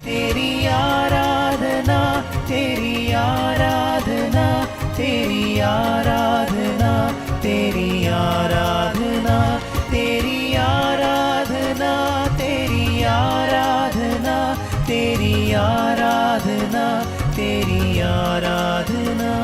तेरी आराधना, तेरी आराधना, तेरी आराधना, तेरी आराधना, तेरी आराधना, तेरी आराधना, तेरी आराधना, तेरी आराधना।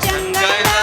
चंगल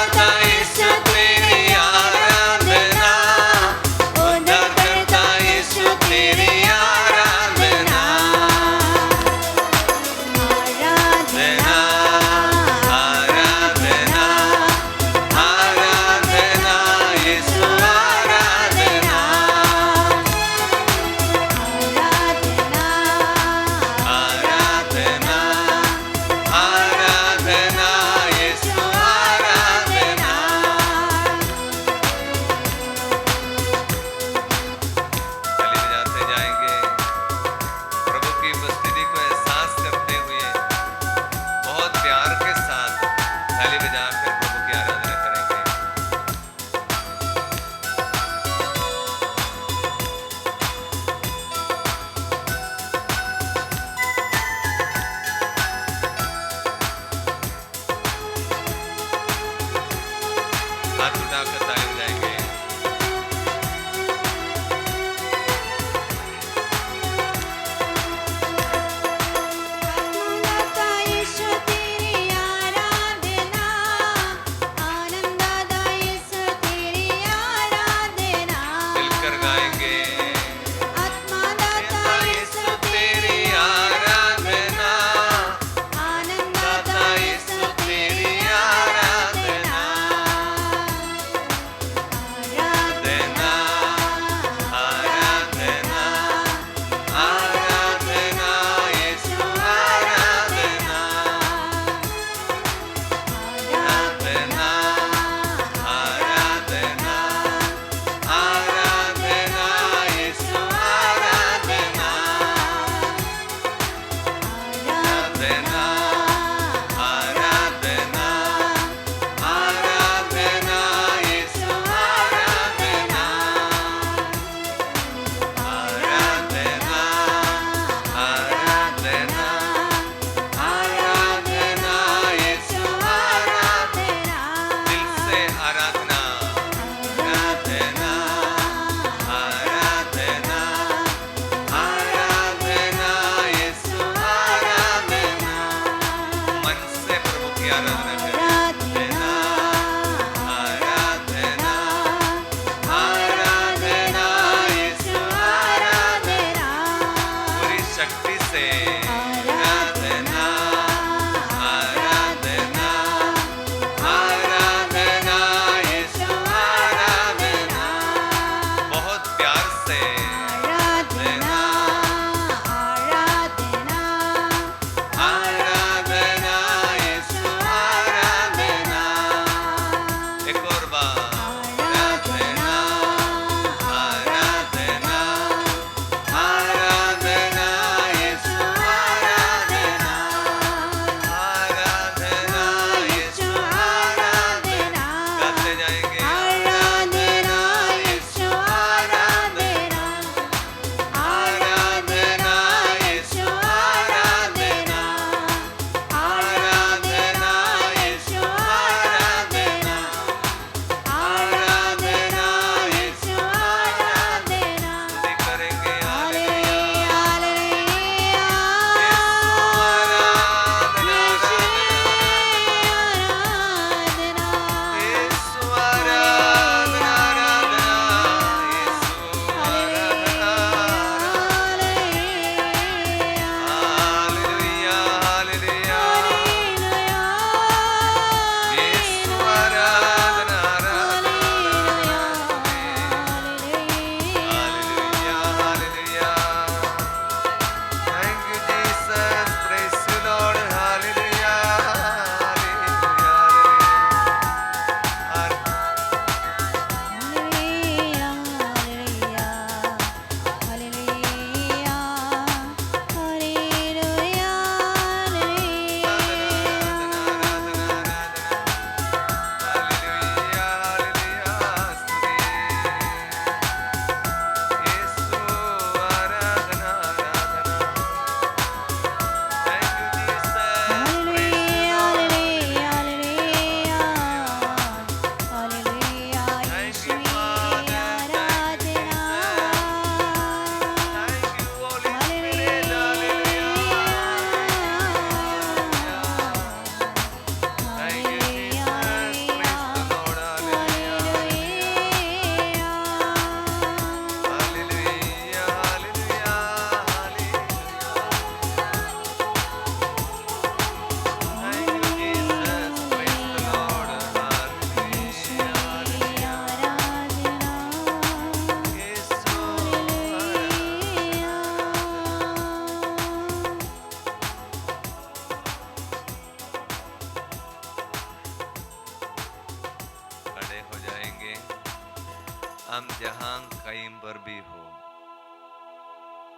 हम जहां कहीं पर भी हो,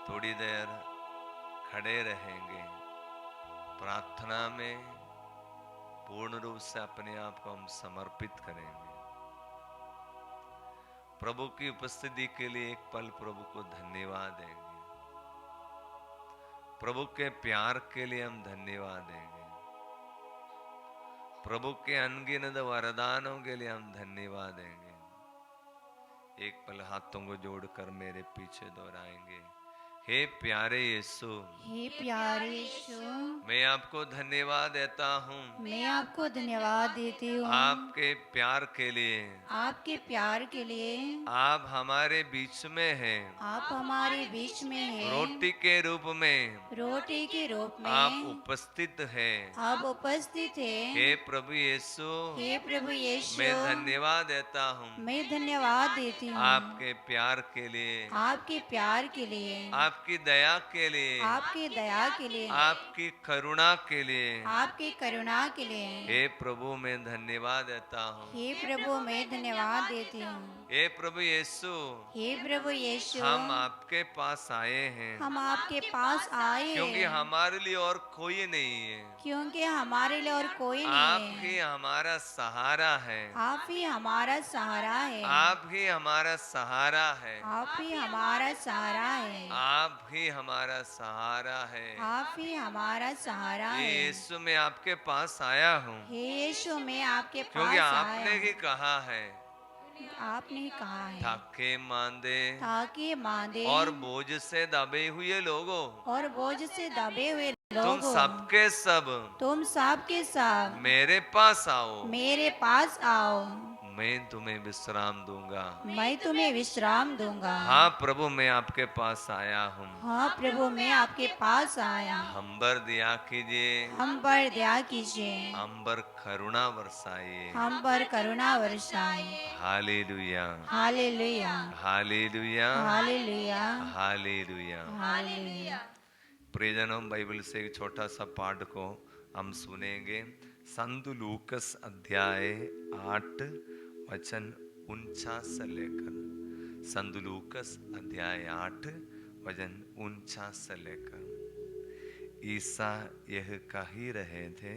थोड़ी देर खड़े रहेंगे, प्रार्थना में पूर्ण रूप से अपने आप को हम समर्पित करेंगे। प्रभु की उपस्थिति के लिए एक पल प्रभु को धन्यवाद देंगे। प्रभु के प्यार के लिए हम धन्यवाद देंगे। प्रभु के अनगिनत वरदानों के लिए हम धन्यवाद देंगे। एक पल हाथों को जोड़कर मेरे पीछे दोहराएंगे। हे प्यारे यीशु, हे प्यारे यीशु, मैं आपको धन्यवाद देता हूँ। मैं आपको धन्यवाद देती हूँ आपके प्यार के लिए। आपके प्यार के लिए। आप हमारे बीच में हैं। आप हमारे बीच में हैं। रोटी के रूप में। रोटी के रूप में आप उपस्थित हैं। आप उपस्थित हैं। हे प्रभु यीशु, हे प्रभु यीशु, मैं धन्यवाद देता हूँ। मैं धन्यवाद देती हूँ आपके प्यार के लिए। आपके प्यार के लिए। आपकी दया के लिए। आपकी दया के लिए। आपकी करुणा के लिए। आपकी करुणा के लिए। हे प्रभु, मैं धन्यवाद देता हूँ। हे प्रभु, मैं धन्यवाद देती हूँ। हे प्रभु यीशु, हे प्रभु यीशु, हम आपके पास आए हैं। हम आपके पास आए हैं क्योंकि हमारे लिए और कोई नहीं है। क्योंकि हमारे लिए और कोई आप नहीं है। ही हमारा सहारा है। आप ही हमारा सहारा है। आप ही हमारा सहारा है। आप ही हमारा सहारा है। आप ही हमारा सहारा है। आप ही हमारा सहारा है। यीशु, मैं आपके पास आया हूँ हे यीशु, मैं आपके पास क्योंकि आया आपने ही कहा है, आपने कहा है थके मांदे ताकि मांदे और बोझ से दबे हुए लोगों और बोझ से दबे हुए तुम लोगों, सबके सब तुम सब के सब मेरे पास आओ, मेरे पास आओ, मैं तुम्हें विश्राम दूंगा। मैं तुम्हें विश्राम दूंगा। हाँ प्रभु, मैं आपके पास आया हूँ, हाँ प्रभु, मैं आपके पास आया। हम पर दया कीजिए, हम पर दया कीजिए, हम पर करुणा बरसाइए। हम पर करुणा वर्षाए। Hallelujah, hallelujah, hallelujah, hallelujah, hallelujah. Hallelujah. प्रियजनों, बाइबल से एक छोटा सा पाठ को हम सुनेंगे। संत लूकस अध्याय 8 वचन 49 से लेकर, संत लूकस अध्याय 8 वचन 49 से लेकर। ईसा यह कह ही रहे थे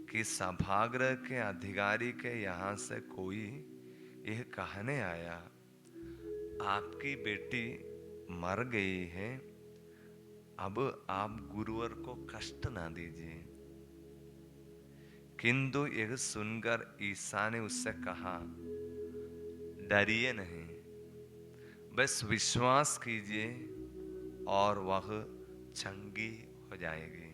कि सभागृह के अधिकारी के यहाँ से कोई यह कहने आया, आपकी बेटी मर गई है, अब आप गुरुवर को कष्ट ना दीजिए। किंतु यह सुनकर ईसा ने उससे कहा, डरिए नहीं, बस विश्वास कीजिए और वह चंगी हो जाएगी।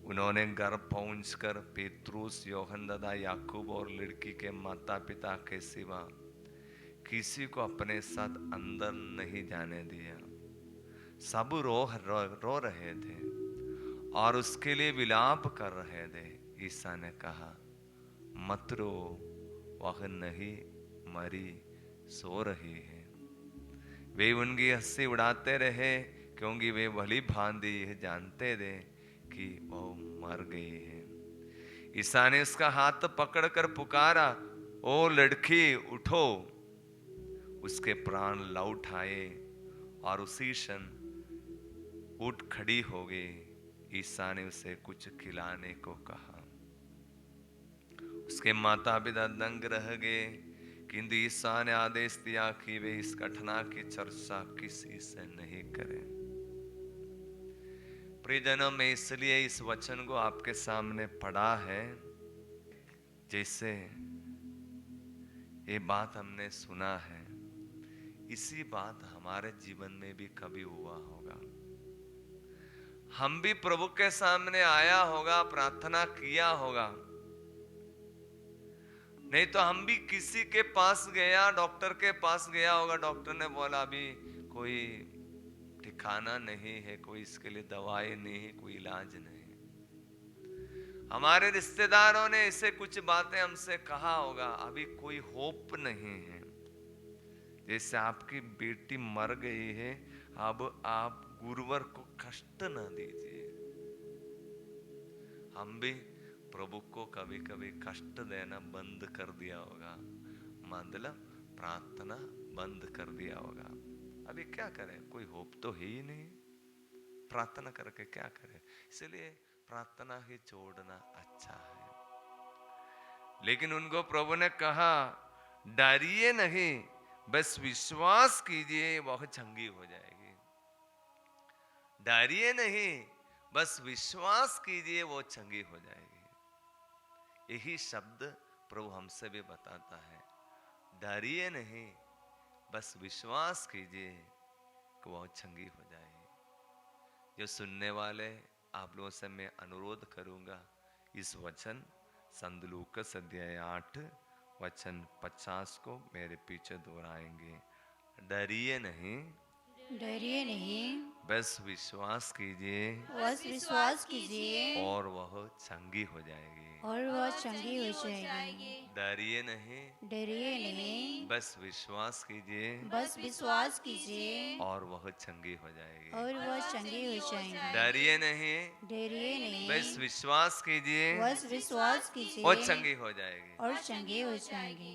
उन्होंने घर पहुंचकर पेत्रुस, योहन तथा याकूब और लड़की के माता पिता के सिवा किसी को अपने साथ अंदर नहीं जाने दिया। सब रो रहे थे और उसके लिए विलाप कर रहे थे। ईसा ने कहा, मत रो, वह नहीं मरी, सो रही है। वे उनकी हंसी उड़ाते रहे, क्योंकि वे भली भांति यह जानते थे कि वह मर गई है। ईसा ने उसका हाथ पकड़कर पुकारा, ओ लड़की उठो। उसके प्राण लौट आए और उसी क्षण उठ खड़ी हो गई। ईसा ने उसे कुछ खिलाने को कहा। उसके माता पिता दंग रह गए, किंतु ईसा ने आदेश दिया कि वे इस घटना की चर्चा किसी से नहीं करें। प्रियजनों, में इसलिए इस वचन को आपके सामने पढ़ा है, जैसे ये बात हमने सुना है, इसी बात हमारे जीवन में भी कभी हुआ होगा। हम भी प्रभु के सामने आया होगा, प्रार्थना किया होगा, नहीं तो हम भी किसी के पास गया, डॉक्टर के पास गया होगा, डॉक्टर ने बोला अभी कोई ठिकाना नहीं है, कोई इसके लिए दवाई नहीं है, कोई इलाज नहीं। हमारे रिश्तेदारों ने ऐसे कुछ बातें हमसे कहा होगा, अभी कोई होप नहीं है, जैसे आपकी बेटी मर गई है, अब आप गुरुवर को कष्ट ना दीजिए। हम भी प्रभु को कभी कभी कष्ट देना बंद कर दिया होगा, मतलब प्रार्थना बंद कर दिया होगा। अभी क्या करें, कोई होप तो है ही नहीं, प्रार्थना करके क्या करें। इसलिए प्रार्थना ही छोड़ना अच्छा है। लेकिन उनको प्रभु ने कहा, डरिए नहीं, बस विश्वास कीजिए, वह चंगी हो जाएगी। डरिए नहीं, बस विश्वास कीजिए, वो चंगी हो जाएगी। यही शब्द प्रभु हमसे भी बताता है, डरिए नहीं, बस विश्वास कीजिए कि वह चंगी हो जाएगी। जो सुनने वाले आप लोगों से मैं अनुरोध करूंगा, इस वचन संत लूकस अध्याय 8 वचन 50 को मेरे पीछे दोहराएंगे। डरिए नहीं, डरिए नहीं, बस विश्वास कीजिए, बस विश्वास कीजिए और वह चंगी हो जाएगी। और वह चंगी हो जाएगी। डरिए नहीं, डरिए नहीं, बस विश्वास कीजिए, बस विश्वास कीजिए और वह चंगी हो जाएगी। और वह चंगी हो जाएगी। डरिए नहीं, डरिए नहीं, बस विश्वास कीजिए, बस विश्वास कीजिए वो चंगी हो जाएगी। और चंगी हो जाएगी।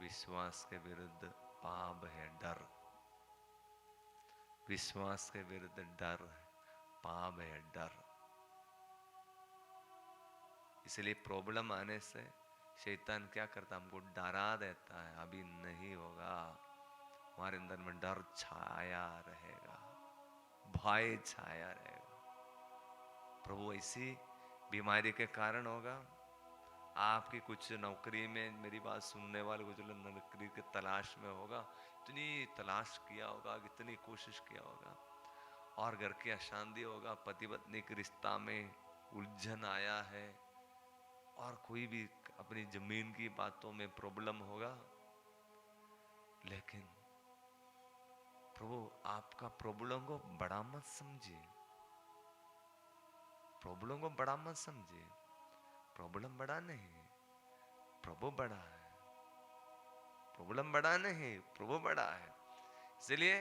विश्वास के विरुद्ध पाप है डर। विश्वास के विरुद्ध डर है, पाप है डर। इसलिए प्रॉब्लम आने से शैतान क्या करता, हमको डरा देता है, अभी नहीं होगा। हमारे अंदर में डर छाया रहेगा, भय छाया रहेगा। प्रभु ऐसी बीमारी के कारण होगा। आपकी कुछ नौकरी में, मेरी बात सुनने वाले कुछ लोग नौकरी के तलाश में होगा, इतनी तलाश किया होगा, इतनी कोशिश किया होगा, और घर की अशांति होगा, पति पत्नी के रिश्ता में उलझन आया है, और कोई भी अपनी जमीन की बातों में प्रॉब्लम होगा। लेकिन प्रभु आपका प्रॉब्लम को बड़ा मत समझिए, प्रॉब्लम को बड़ा मत समझिए। प्रॉब्लम बड़ा नहीं, प्रभु बड़ा है। प्रॉब्लम बड़ा नहीं, प्रभु बड़ा है। इसलिए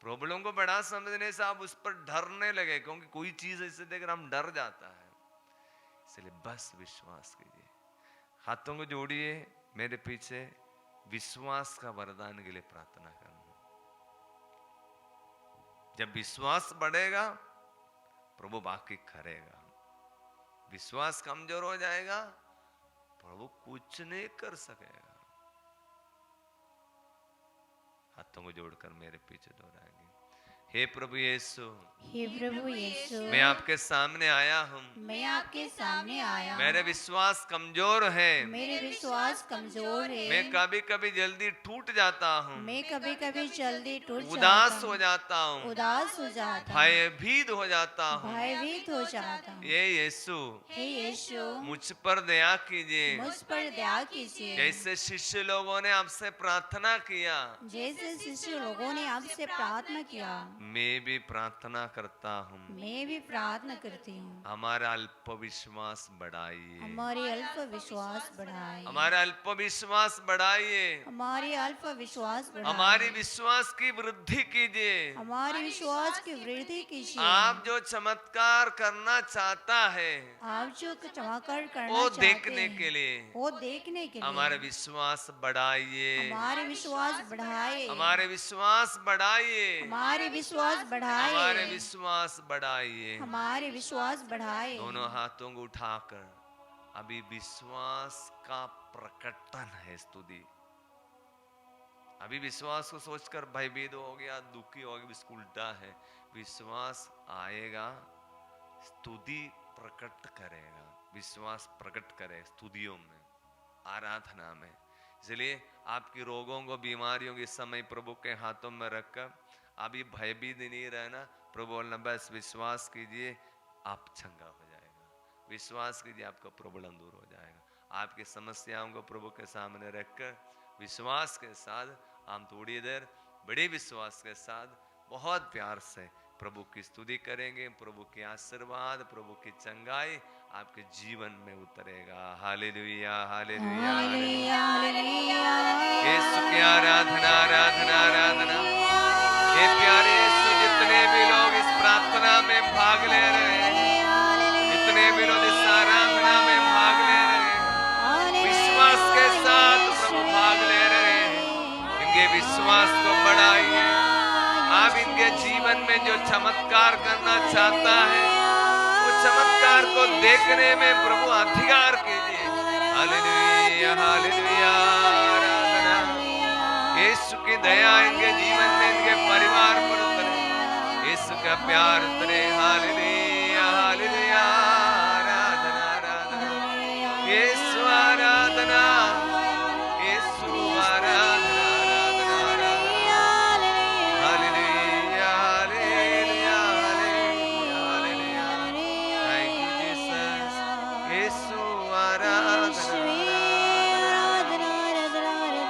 प्रॉब्लम को बड़ा समझने से आप उस पर डरने लगे, क्योंकि कोई चीज ऐसे देखकर हम डर जाता है। इसलिए बस विश्वास कीजिए। हाथों को जोड़िए मेरे पीछे, विश्वास का वरदान के लिए प्रार्थना करना। जब विश्वास बढ़ेगा प्रभु बाकी करेगा। विश्वास कमजोर हो जाएगा प्रभु कुछ नहीं कर सकेगा। हाथों को जोड़कर मेरे पीछे दोहराएंगे। हे प्रभु यीशु, हे प्रभु यीशु, मैं आपके सामने आया हूँ। मैं आपके सामने आया मेरे विश्वास कमजोर है, मेरे विश्वास कमजोर है। मैं कभी कभी जल्दी टूट जाता हूँ, मैं कभी कभी जल्दी टूट उदास जाता हो हूँ, जाता हूँ, उदास हो जाता हूँ, भयभीत हो जाता हूँ। भयभीत हो जाता हूँ। ये यीशु हे यीशु, मुझ पर दया कीजिए। मुझ पर दया कीजिए। जैसे शिष्य लोगों ने आपसे प्रार्थना किया, जैसे शिष्य लोगों ने आपसे प्रार्थना किया, मैं भी प्रार्थना करता हूँ। मैं भी प्रार्थना करती हूँ। हमारा अल्प विश्वास बढ़ाइए, हमारे अल्प विश्वास बढ़ाए, हमारा अल्प विश्वास बढ़ाइए, हमारे अल्प विश्वास बढ़ाए, हमारी विश्वास की वृद्धि कीजिए। हमारे विश्वास की वृद्धि कीजिए। आप जो चमत्कार करना चाहता है आप जो चमत्कार करना वो चाहते देखने हैं, के लिए वो देखने के लिए हमारे विश्वास बढ़ाइए, हमारे विश्वास बढ़ाए, हमारे विश्वास बढ़ाइए, हमारे विश्वास बढ़ाए, हमारे विश्वास बढ़ाइए। हमारे विश्वास बढ़ाए। दोनों हाथों को उठाकर अभी विश्वास का प्रकटन है स्तुति। अभी विश्वास को सोचकर भयभीत हो गया, दुखी हो गया, इसको उल्टा है। विश्वास आएगा, स्तुति प्रकट करेगा, विश्वास प्रकट करे स्तुतियों में, आराधना में। इसलिए आपकी रोगों को, बीमारियों के समय प्रभु के हाथों में रखकर अभी भयभीत नहीं रहना। प्रभु बोलना बस विश्वास कीजिए, आप चंगा हो जाएगा। विश्वास कीजिए, आपका प्रॉब्लम दूर हो जाएगा। आपकी समस्याओं को प्रभु के सामने रखकर विश्वास के साथ हम थोड़ी देर बड़े विश्वास के साथ बहुत प्यार से प्रभु की स्तुति करेंगे। प्रभु की आशीर्वाद, प्रभु की चंगाई आपके जीवन में उतरेगा। Hallelujah, hallelujah, hallelujah, hallelujah. यीशु की आराधना, आराधना, आराधना। ये प्यारे यीशु, जितने भी लोग इस प्रार्थना में भाग ले रहे हैं, जितने भी लोग इस आराधना में भाग ले रहे हैं, विश्वास के साथ प्रभु भाग ले रहे हैं, इनके विश्वास को बढ़ाइए। आप इनके जीवन में जो चमत्कार करना चाहता है, वो चमत्कार को देखने में प्रभु अधिकार कीजिए। हालेलुया, हालेलुया, आराधना। यीशु की दया इनके जीवन में, इनके परिवार पर उतरे, यीशु का प्यार उतरे। हालेलुया, हालेलुया, आराधना, आराधना। यीशु आराधना, यीशु आराधना, आराधना, आराधना। Hallelujah, hallelujah, hallelujah, hallelujah. Thank you, Jesus. Yeshu आराधना,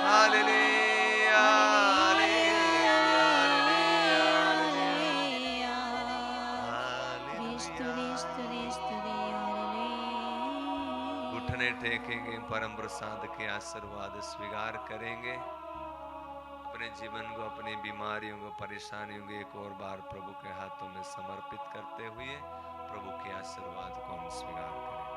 हालेलुया, हालेलुया, हालेलुया। घुटने टेकेंगे, परम प्रसाद के आशीर्वाद स्वीकार करेंगे। अपने जीवन को, अपनी बीमारियों को, परेशानियों को एक और बार प्रभु के हाथों में समर्पित करते हुए प्रभु के आशीर्वाद को हम स्वीकार करेंगे।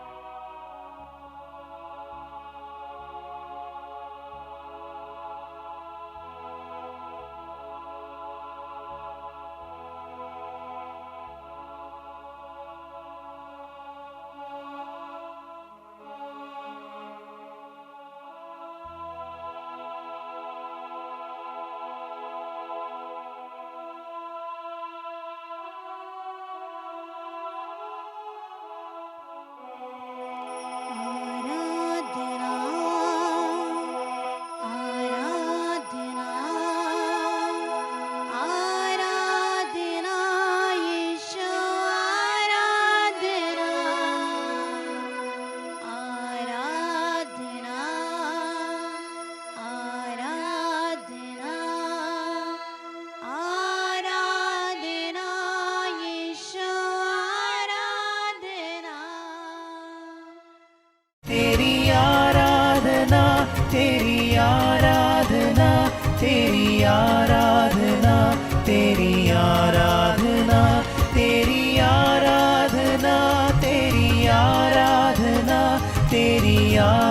तेरी